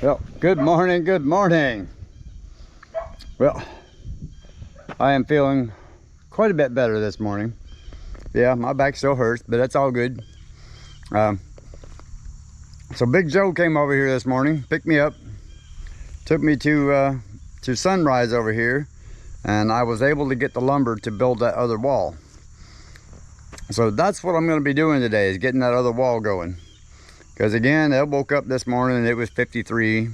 Well, good morning, good morning. Well, I am feeling quite a bit better this morning. Yeah, my back still hurts, but that's all good. So Big Joe came over here this morning, picked me up, took me to Sunrise over here, and I was able to get the lumber to build that other wall. So that's what I'm going to be doing today, is getting that other wall going. Because again, I woke up this morning and it was 53,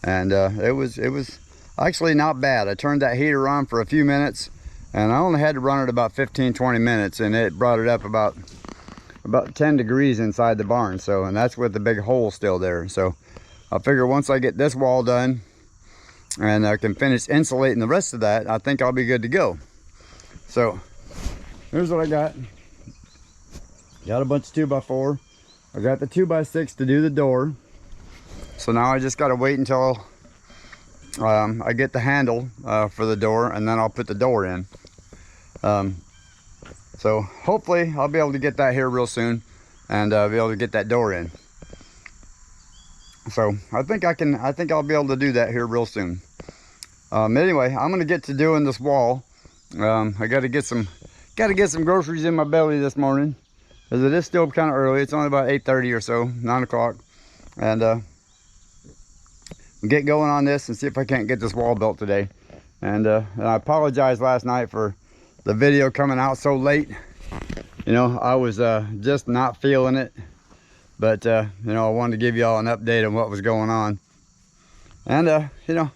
and it was actually not bad. I turned that heater on for a few minutes, and I only had to run it about 15-20 minutes, and it brought it up about 10 degrees inside the barn. So, and that's with the big hole still there. So I figure once I get this wall done and I can finish insulating the rest of that, I think I'll be good to go. So here's what I got. Got a bunch of 2x4. I got the 2x6 to do the door. So now I just got to wait until I get the handle for the door, and then I'll put the door in. So hopefully I'll be able to get that here real soon, and be able to get that door in. So I think I'll be able to do that here real soon. Anyway, I'm gonna get to doing this wall. I got to get some groceries in my belly this morning, because it is still kind of early. It's only about 8:30 or so, 9 o'clock, and get going on this and see if I can't get this wall built today. And I apologize last night for the video coming out so late. You know, I was just not feeling it, but you know, I wanted to give you all an update on what was going on. And you know,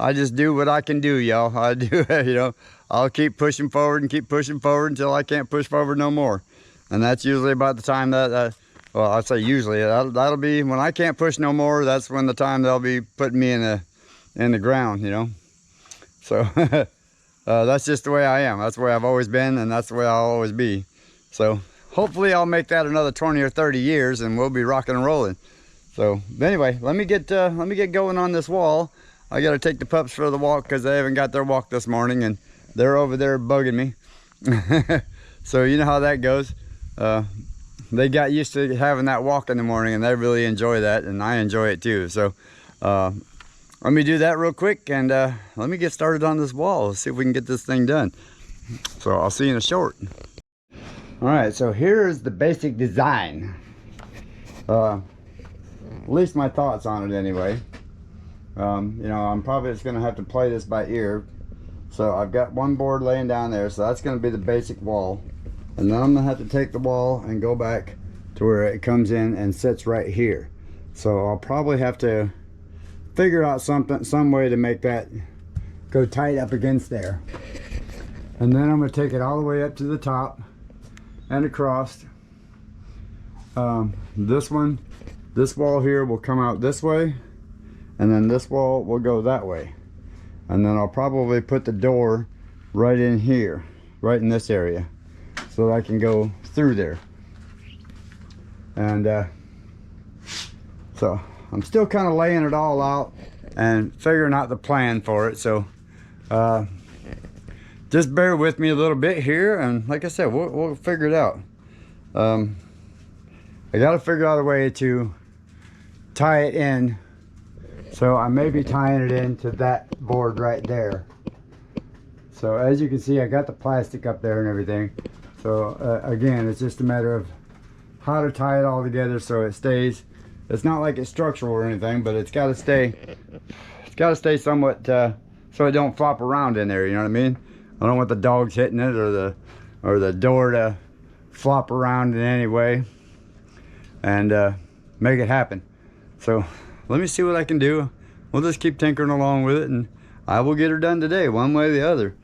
I just do what I can do, y'all. I do, you know, I'll keep pushing forward and keep pushing forward until I can't push forward no more. And that's usually about the time that well, I'd say usually that'll be when I can't push no more. That's when the time they'll be putting me in the ground, you know. So that's just the way I am. That's the way I've always been, and that's the way I'll always be. So hopefully I'll make that another 20 or 30 years, and we'll be rocking and rolling. So anyway, let me get going on this wall. I got to take the pups for the walk because they haven't got their walk this morning, and they're over there bugging me. So you know how that goes. They got used to having that walk in the morning, and they really enjoy that, and I enjoy it too. So let me do that real quick, and let me get started on this wall. Let's see if we can get this thing done. So I'll see you in a short. All right, so here's the basic design. At least my thoughts on it anyway. You know, I'm probably just gonna have to play this by ear. So I've got one board laying down there, so that's gonna be the basic wall. And then I'm gonna have to take the wall and go back to where it comes in and sits right here. So I'll probably have to figure out some way to make that go tight up against there. And then I'm gonna take it all the way up to the top and across. This wall here will come out this way, and then this wall will go that way. And then I'll probably put the door right in here, right in this area, so that I can go through there. And so I'm still kind of laying it all out and figuring out the plan for it. So just bear with me a little bit here, and like I said, we'll figure it out. I got to figure out a way to tie it in. So I may be tying it into that board right there. So as you can see, I got the plastic up there and everything. So again, it's just a matter of how to tie it all together so it stays. It's not like it's structural or anything, but it's got to stay. It's got to stay somewhat so it don't flop around in there. You know what I mean? I don't want the dogs hitting it or the door to flop around in any way, and make it happen. So let me see what I can do. We'll just keep tinkering along with it, and I will get her done today, one way or the other.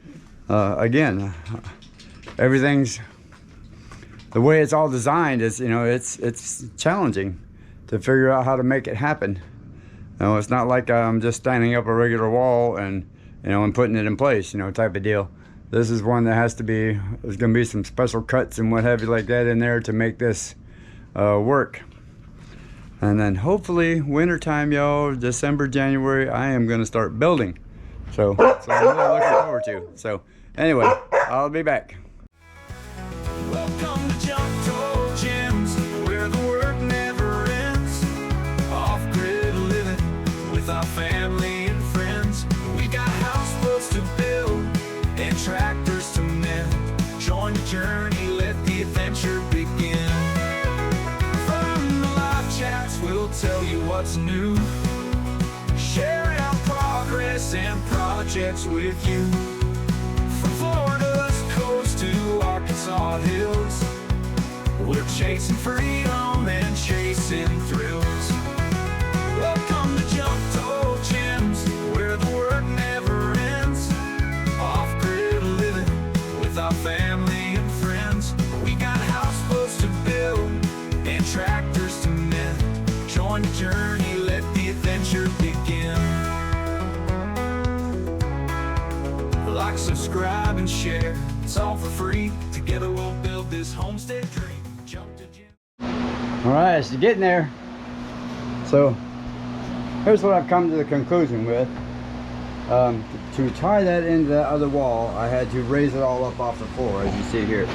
Again, everything's the way it's all designed is, you know, it's challenging to figure out how to make it happen. You know, it's not like I'm just standing up a regular wall and, you know, and putting it in place, you know, type of deal. This is one that has to be, there's gonna be some special cuts and what have you like that in there to make this work. And then hopefully wintertime, y'all, December, January, I am gonna start building. So I'm really looking forward to. So anyway, I'll be back. Welcome to Junktojems, where the work never ends. Off-grid living. will tell you what's new. Sharing our progress and projects with you. From Florida's coast to Arkansas hills, we're chasing freedom and chasing thrills. Welcome to Junktojems, where the work never ends. Off-grid living with our family and friends. We got houseboats to build and tractors to mend. Join the journey, let the adventure begin. Like, subscribe, and share. It's all for free. Together we'll build this homestead dream. All right, so getting there. So here's what I've come to the conclusion with. To tie that into that other wall, I had to raise it all up off the floor, as you see here.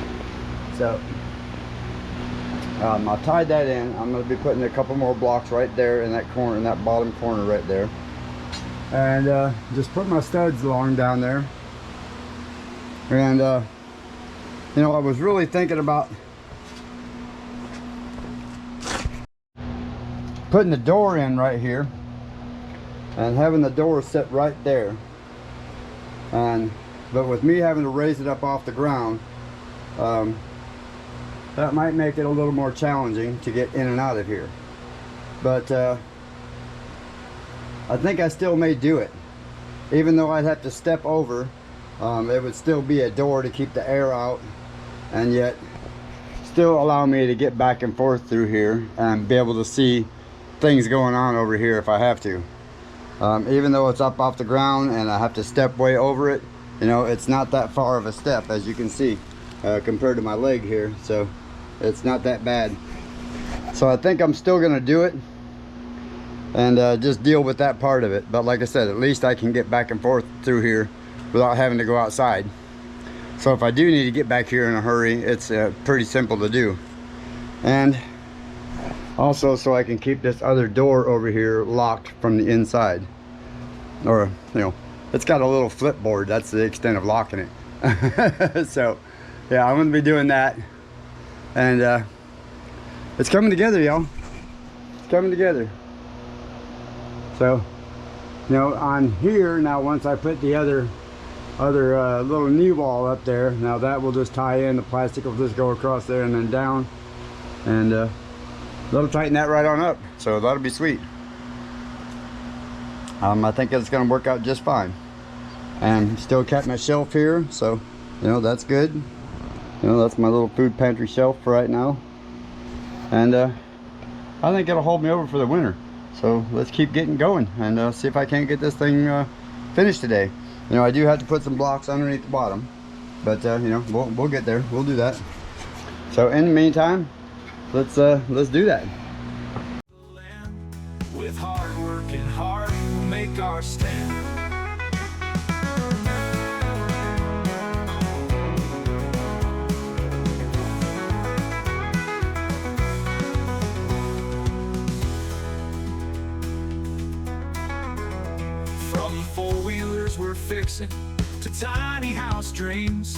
So I tied that in. I'm going to be putting a couple more blocks right there in that corner, in that bottom corner right there, and just put my studs along down there. And you know, I was really thinking about putting the door in right here and having the door sit right there, but with me having to raise it up off the ground, that might make it a little more challenging to get in and out of here. But I think I still may do it, even though I'd have to step over. It would still be a door to keep the air out, and yet still allow me to get back and forth through here and be able to see things going on over here if I have to. Even though it's up off the ground and I have to step way over it, you know, it's not that far of a step, as you can see, compared to my leg here. So it's not that bad. So I think I'm still gonna do it and just deal with that part of it. But like I said, at least I can get back and forth through here without having to go outside. So if I do need to get back here in a hurry, it's pretty simple to do. And also, so I can keep this other door over here locked from the inside. Or, you know, it's got a little flip board. That's the extent of locking it. So, yeah, I'm going to be doing that. And it's coming together, y'all. It's coming together. So, you know, on here, now once I put the other little knee wall up there, now that will just tie in. The plastic will just go across there and then down. And that'll tighten that right on up, so that'll be sweet. I think it's going to work out just fine. And still kept my shelf here, so you know, that's good. You know, that's my little food pantry shelf for right now. And I think it'll hold me over for the winter. So let's keep getting going and see if I can't get this thing finished today. You know, I do have to put some blocks underneath the bottom, but you know, we'll get there. We'll do that. So in the meantime, let's do that. With hard work and heart, we'll make our stand. From four-wheelers we're fixing to tiny house dreams.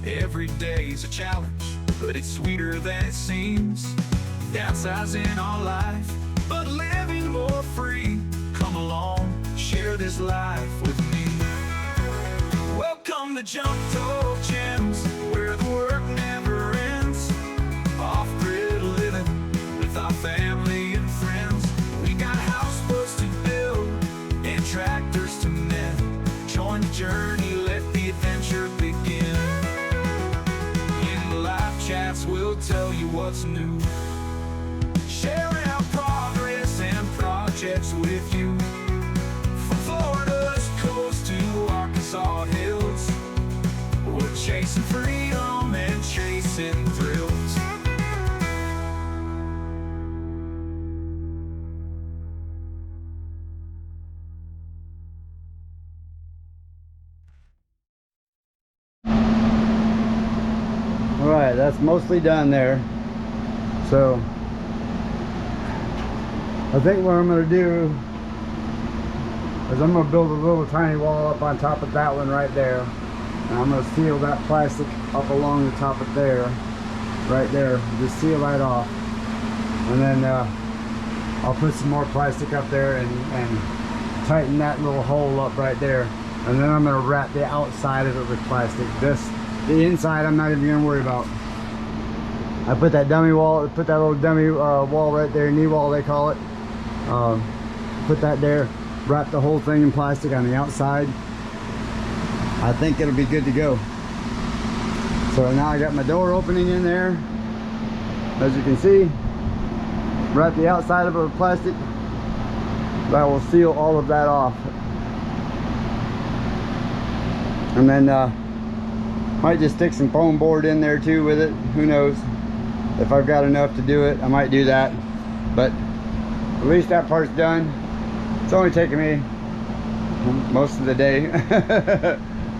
Every day's a challenge, but it's sweeter than it seems. Downsizing our life, but living more free. Come along, share this life with me. Welcome to Junktojems, where the work never ends. Off-grid living with our family and friends. We got houseboats to build and tractors to mend. Join the journey, let the adventure begin. Chats will tell you what's new. Sharing our progress and projects with you. From Florida's coast to Arkansas hills, we're chasing freedom and chasing thrills. Alright, that's mostly done there. So I think what I'm going to do is I'm going to build a little tiny wall up on top of that one right there. And I'm going to seal that plastic up along the top of there, right there. Just seal that off. And then I'll put some more plastic up there and tighten that little hole up right there. And then I'm gonna wrap the outside of it with plastic. The inside I'm not even gonna worry about. I put that dummy wall, put that little dummy wall right there, knee wall they call it. Put that there, wrap the whole thing in plastic on the outside. I think it'll be good to go. So now I got my door opening in there. As you can see, wrap the outside of it with plastic. That will seal all of that off. And then might just stick some foam board in there too with it. Who knows? If I've got enough to do it, I might do that. But at least that part's done. It's only taking me most of the day.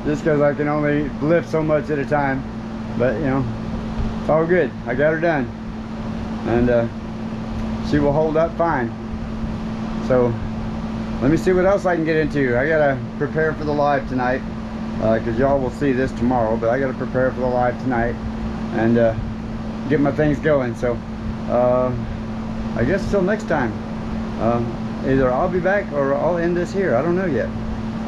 Just because I can only lift so much at a time. But you know, it's all good. I got her done. And she will hold up fine. So let me see what else I can get into. I gotta prepare for the live tonight, because y'all will see this tomorrow, but I gotta prepare for the live tonight and get my things going. So I guess till next time, either I'll be back or I'll end this here. I don't know yet.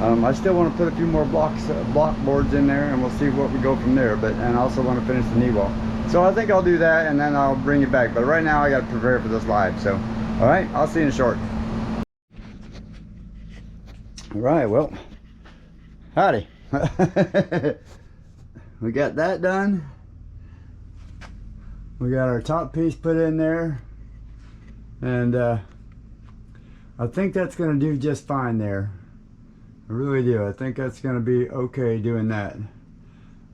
I still want to put a few more block boards in there, and we'll see what we go from there. And I also want to finish the knee wall. So I think I'll do that, and then I'll bring it back. But right now I got to prepare for this live. So all right, I'll see you in a short. All right, well, howdy. We got that done. We got our top piece put in there, and I think that's going to do just fine there. I really do. I think that's going to be okay doing that.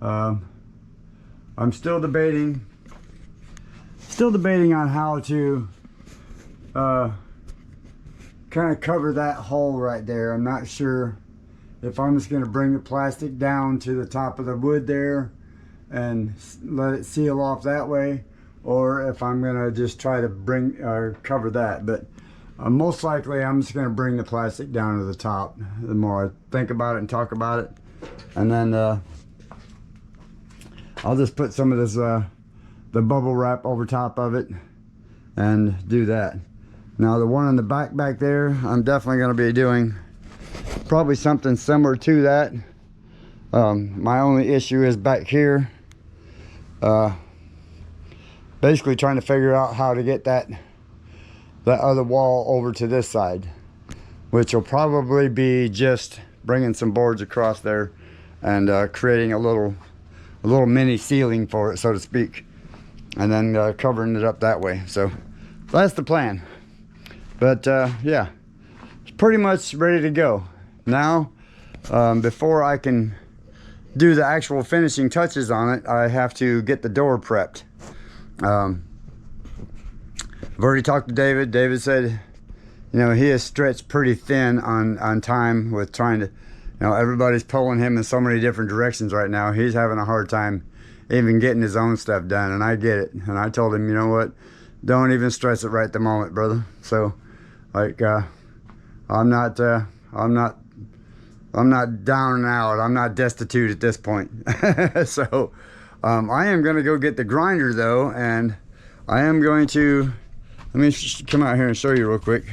I'm still debating on how to kind of cover that hole right there. I'm not sure if I'm just going to bring the plastic down to the top of the wood there and let it seal off that way, or if I'm going to just try to cover that. But most likely I'm just going to bring the plastic down to the top the more I think about it and talk about it. And then I'll just put some of this the bubble wrap over top of it and do that. Now the one on the back there, I'm definitely going to be doing probably something similar to that. My only issue is back here, basically trying to figure out how to get that other wall over to this side, which will probably be just bringing some boards across there and creating a little mini ceiling for it, so to speak, and then covering it up that way. So that's the plan. But yeah, it's pretty much ready to go now. Before I can do the actual finishing touches on it, I have to get the door prepped. I've already talked to David. David said, you know, he is stretched pretty thin on time with trying to, you know, everybody's pulling him in so many different directions right now. He's having a hard time even getting his own stuff done, and I get it. And I told him, you know what, don't even stress it right at the moment, brother. So like I'm not down and out. I'm not destitute at this point. So I am going to go get the grinder though, and I am going to, let me come out here and show you real quick.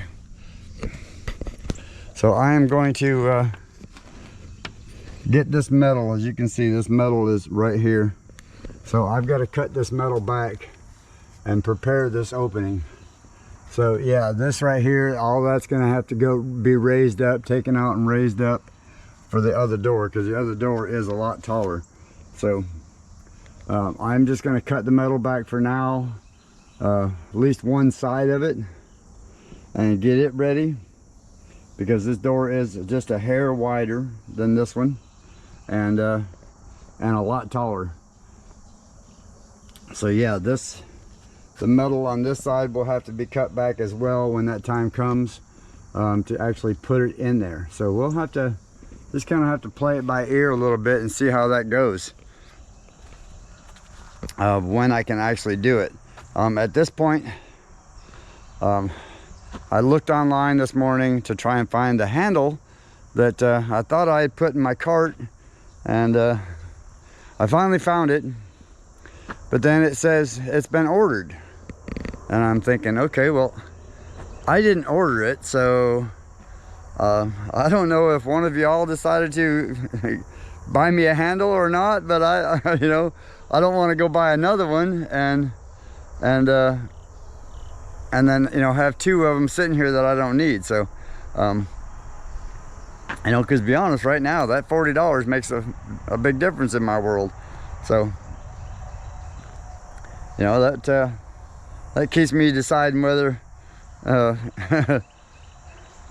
So I am going to get this metal. As you can see, this metal is right here. So I've got to cut this metal back and prepare this opening. So yeah, this right here, all that's going to have to be raised up, taken out and raised up for the other door, because the other door is a lot taller. So I'm just going to cut the metal back for now, at least one side of it, and get it ready, because this door is just a hair wider than this one, and a lot taller. So yeah, the metal on this side will have to be cut back as well when that time comes, to actually put it in there. So we'll have to just kind of have to play it by ear a little bit and see how that goes, when I can actually do it. At this point, I looked online this morning to try and find the handle that I thought I had put in my cart, and I finally found it, but then it says it's been ordered. And I'm thinking, okay, well, I didn't order it, so I don't know if one of y'all decided to buy me a handle or not, but I you know, I don't want to go buy another one and then, you know, have two of them sitting here that I don't need. So you know, because to be honest, right now that $40 makes a big difference in my world. So you know, that keeps me deciding whether no,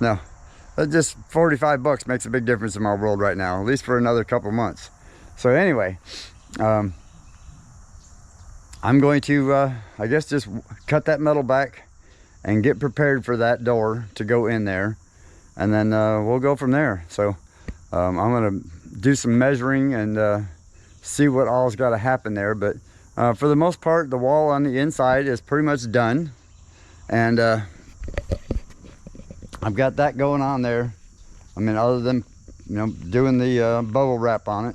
that just 45 bucks makes a big difference in my world right now, at least for another couple months. So anyway, I'm going to I guess just cut that metal back and get prepared for that door to go in there, and then we'll go from there. So I'm gonna do some measuring and see what all's got to happen there. But for the most part, the wall on the inside is pretty much done, and I've got that going on there. I mean, other than, you know, doing the bubble wrap on it,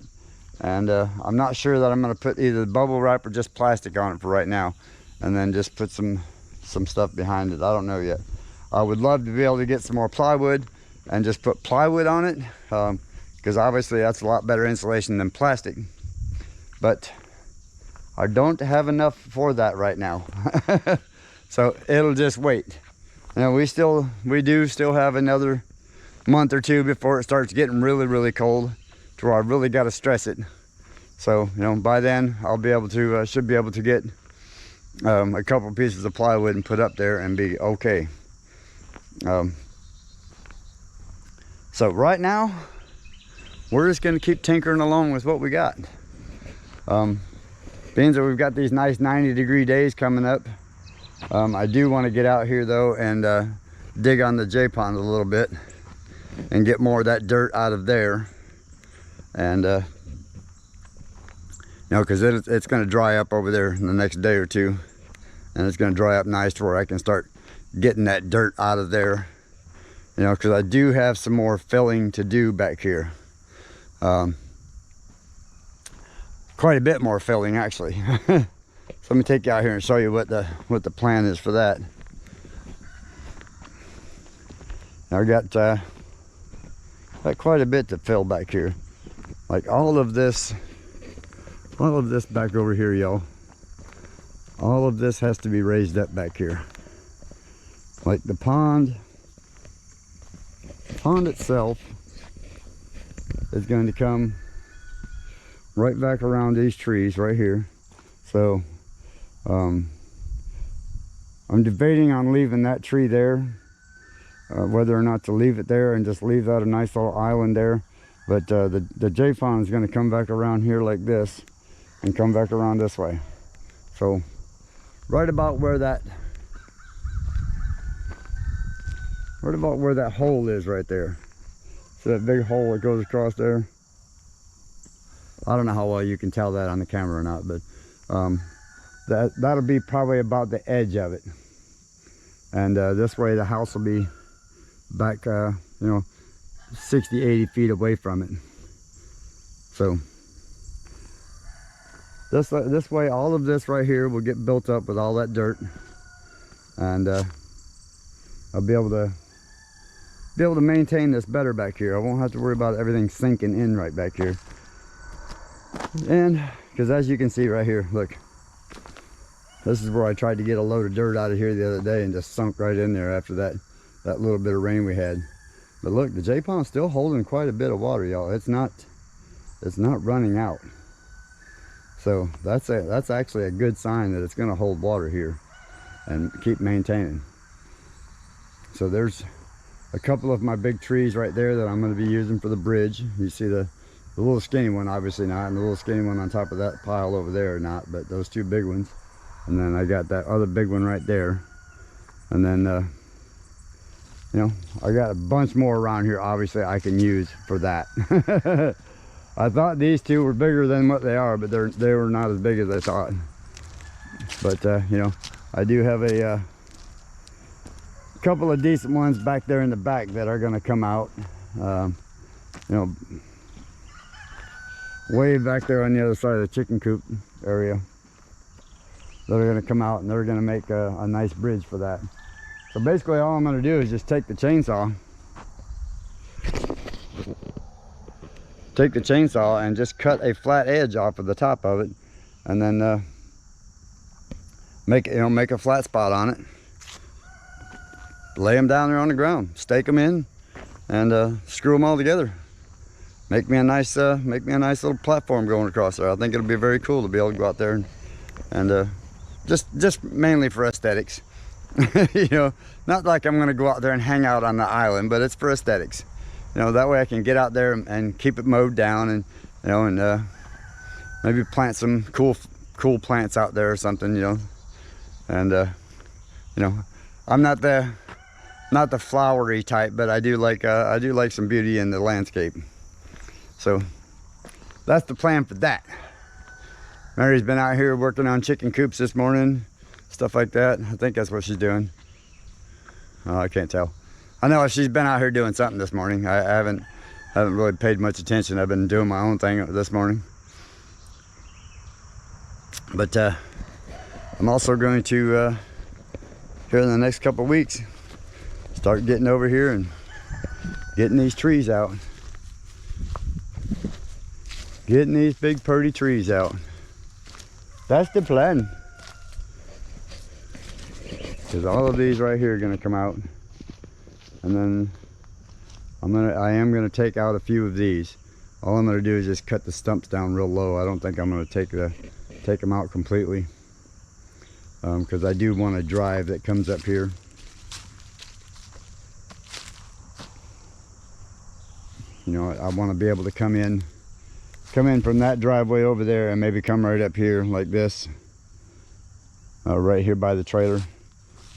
and I'm not sure that I'm going to put either the bubble wrap or just plastic on it for right now, and then just put some stuff behind it. I don't know yet. I would love to be able to get some more plywood and just put plywood on it, because obviously that's a lot better insulation than plastic, but I don't have enough for that right now. So it'll just wait. You know, we do still have another month or two before it starts getting really cold, to where I really got to stress it. So, you know, by then I'll be able to should be able to get a couple pieces of plywood and put up there and be okay. So right now we're just going to keep tinkering along with what we got. Being that we've got these nice 90-degree days coming up, I do want to get out here though and dig on the J pond a little bit and get more of that dirt out of there, and you know, because it's going to dry up over there in the next day or two, and it's going to dry up nice to where I can start getting that dirt out of there, you know, because I do have some more filling to do back here. Quite a bit more filling actually. So let me take you out here and show you what the plan is for that. Now I got quite a bit to fill back here. Like all of this back over here, y'all. All of this has to be raised up back here. Like the pond itself is going to come right back around these trees right here. So I'm debating on leaving that tree there, whether or not to leave it there and just leave that a nice little island there. But the J-pond is going to come back around here like this and come back around this way. So right about where that hole is right there. So that big hole that goes across there. I don't know how well you can tell that on the camera or not, but that'll be probably about the edge of it. And this way the house will be back, you know, 60-80 feet away from it. So this way, all of this right here will get built up with all that dirt, and I'll be able to maintain this better back here. I won't have to worry about everything sinking in right back here. And because as you can see right here, look, this is where I tried to get a load of dirt out of here the other day and just sunk right in there after that little bit of rain we had. But look, the J-pond's still holding quite a bit of water, y'all. It's not running out. So that's actually a good sign that it's going to hold water here and keep maintaining. So there's a couple of my big trees right there that I'm going to be using for the bridge. You see the little skinny one, obviously not, and the little skinny one on top of that pile over there not, but those two big ones. And then I got that other big one right there. And then you know, I got a bunch more around here obviously I can use for that. I thought these two were bigger than what they are, but they were not as big as I thought. But you know, I do have a couple of decent ones back there in the back that are going to come out, you know, way back there on the other side of the chicken coop area. They're going to come out and they're going to make a nice bridge for that. So basically all I'm going to do is just take the chainsaw and just cut a flat edge off of the top of it, and then make a flat spot on it, lay them down there on the ground, stake them in, and screw them all together. Make me a nice little platform going across there. I think it'll be very cool to be able to go out there and just mainly for aesthetics. You know, not like I'm going to go out there and hang out on the island, but it's for aesthetics. You know, that way I can get out there and keep it mowed down, and you know, and maybe plant some cool plants out there or something. You know, and you know, I'm not the flowery type, but I do like some beauty in the landscape. So that's the plan for that. Mary's been out here working on chicken coops this morning, stuff like that. I think that's what she's doing. Oh, I can't tell. I know she's been out here doing something this morning. I haven't really paid much attention. I've been doing my own thing this morning. But I'm also going to here in the next couple of weeks start getting over here and getting these trees out. Getting these big pretty trees out. That's the plan. Because all of these right here are gonna come out. And then I am gonna take out a few of these. All I'm gonna do is just cut the stumps down real low. I don't think I'm gonna take them out completely. Because I do want a drive that comes up here. You know, I want to be able to come in from that driveway over there and maybe come right up here like this, right here by the trailer.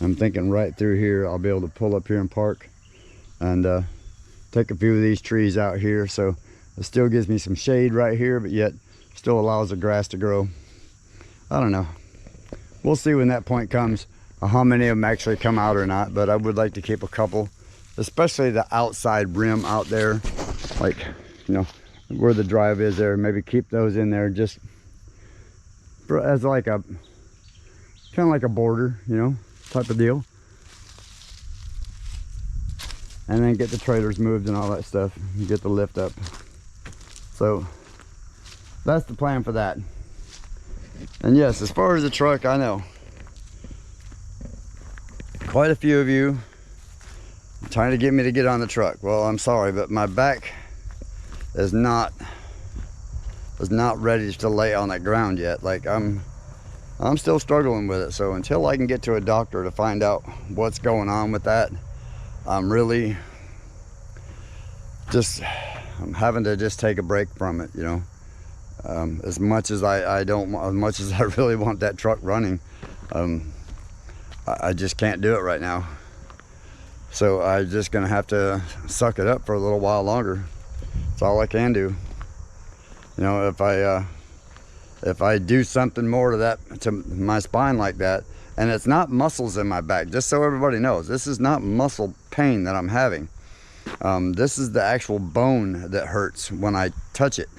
I'm thinking right through here I'll be able to pull up here and park and take a few of these trees out here, so it still gives me some shade right here, but yet still allows the grass to grow. I don't know, we'll see when that point comes, how many of them actually come out or not, but I would like to keep a couple, especially the outside rim out there, like, you know, where the drive is there. Maybe keep those in there just as like a kind of like a border, you know, type of deal, and then get the trailers moved and all that stuff and get the lift up. So that's the plan for that. And yes, as far as the truck, I know quite a few of you are trying to get me to get on the truck. Well, I'm sorry, but my back is not ready to lay on that ground yet. Like I'm still struggling with it. So until I can get to a doctor to find out what's going on with that, I'm really I'm having to just take a break from it, you know. As much as I really want that truck running, I just can't do it right now. So I'm just gonna have to suck it up for a little while longer. That's all I can do. You know, if I do something more to my spine like that, and it's not muscles in my back, just so everybody knows, this is not muscle pain that I'm having. This is the actual bone that hurts when I touch it.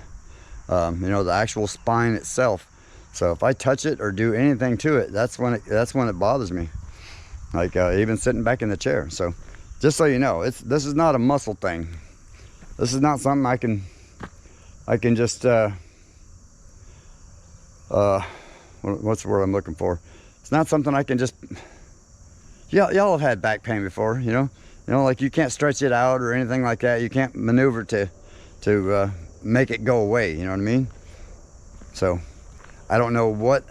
You know, the actual spine itself. So if I touch it or do anything to it, that's when it bothers me. Like even sitting back in the chair. So just so you know, this is not a muscle thing. This is not something I can just what's the word I'm looking for? It's not something I can just, y'all have had back pain before, you know, like you can't stretch it out or anything like that. You can't maneuver to make it go away, you know what I mean? So I don't know what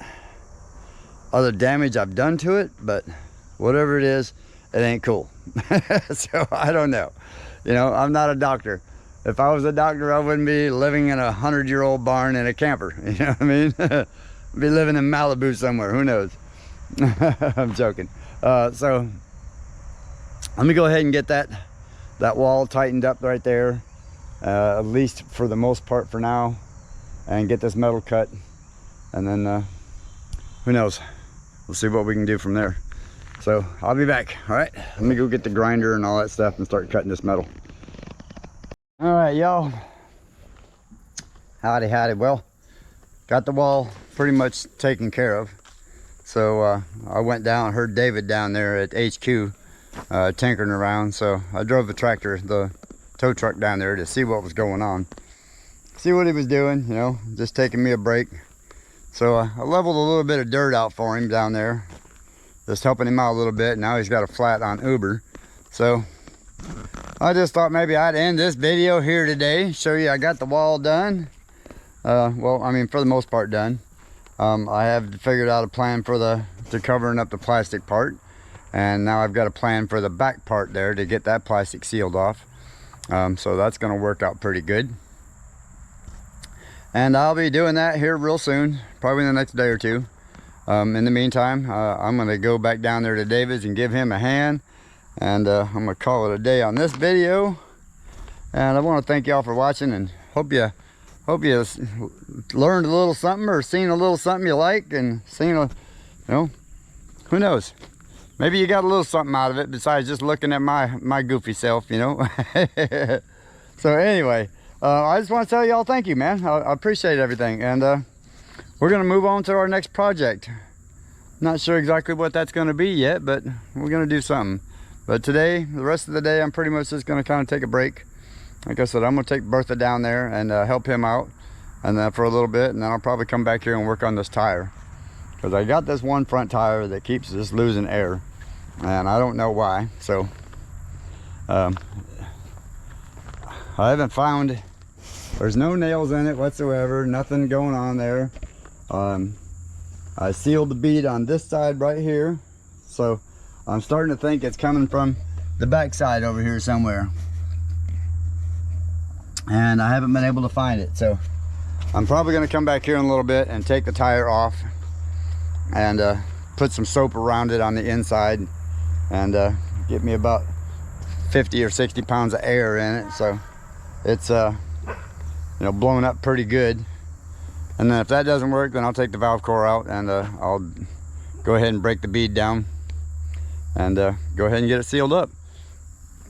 other damage I've done to it, but whatever it is, it ain't cool. So I don't know, you know, I'm not a doctor. If I was a doctor, I wouldn't be living in a 100-year-old barn in a camper, you know what I mean? I'd be living in Malibu somewhere, who knows? I'm joking. So let me go ahead and get that wall tightened up right there, at least for the most part for now, and get this metal cut, and then who knows, we'll see what we can do from there. So I'll be back. All right, let me go get the grinder and all that stuff and start cutting this metal. All right, y'all, howdy. Well, got the wall pretty much taken care of. So I went down, heard David down there at HQ tinkering around. So I drove the tractor, the tow truck down there to see what was going on. See what he was doing, you know, just taking me a break. So I leveled a little bit of dirt out for him down there. Just helping him out a little bit. Now he's got a flat on Uber. So I just thought maybe I'd end this video here today. Show you I got the wall done. Well, I mean, for the most part done. I have figured out a plan for the covering up the plastic part. And now I've got a plan for the back part there to get that plastic sealed off. So that's going to work out pretty good. And I'll be doing that here real soon, probably in the next day or two. In the meantime, I'm going to go back down there to David's and give him a hand. And I'm going to call it a day on this video. And I want to thank y'all for watching, and hope you learned a little something or seen a little something you like, and seen a, you know, who knows, maybe you got a little something out of it besides just looking at my goofy self, you know. So anyway, I just want to tell y'all thank you, man. I appreciate everything, and we're gonna move on to our next project. Not sure exactly what that's gonna be yet, but we're gonna do something. But today, the rest of the day, I'm pretty much just gonna kind of take a break. Like I said, I'm gonna take Bertha down there and help him out, and then for a little bit, and then I'll probably come back here and work on this tire, because I got this one front tire that keeps just losing air, and I don't know why. So I haven't found, there's no nails in it whatsoever, nothing going on there. I sealed the bead on this side right here, so I'm starting to think it's coming from the back side over here somewhere, and I haven't been able to find it. So I'm probably going to come back here in a little bit and take the tire off and put some soap around it on the inside, and get me about 50 or 60 pounds of air in it, so it's you know, blown up pretty good. And then if that doesn't work, then I'll take the valve core out, and I'll go ahead and break the bead down and go ahead and get it sealed up.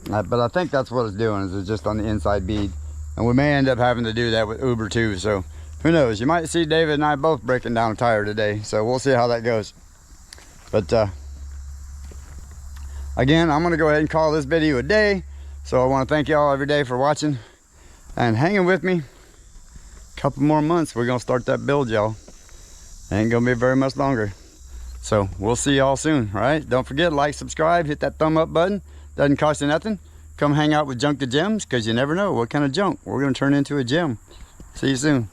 But I think that's what it's doing, is it's just on the inside bead, and we may end up having to do that with Uber too. So who knows, you might see David and I both breaking down a tire today, so we'll see how that goes. But again, I'm gonna go ahead and call this video a day. So I want to thank y'all every day for watching and hanging with me. Couple more months, we're gonna start that build, y'all. Ain't gonna be very much longer. So we'll see y'all soon. All right, don't forget, like, subscribe, hit that thumb up button. Doesn't cost you nothing. Come hang out with Junktojems, because you never know what kind of junk we're gonna turn into a gem. See you soon.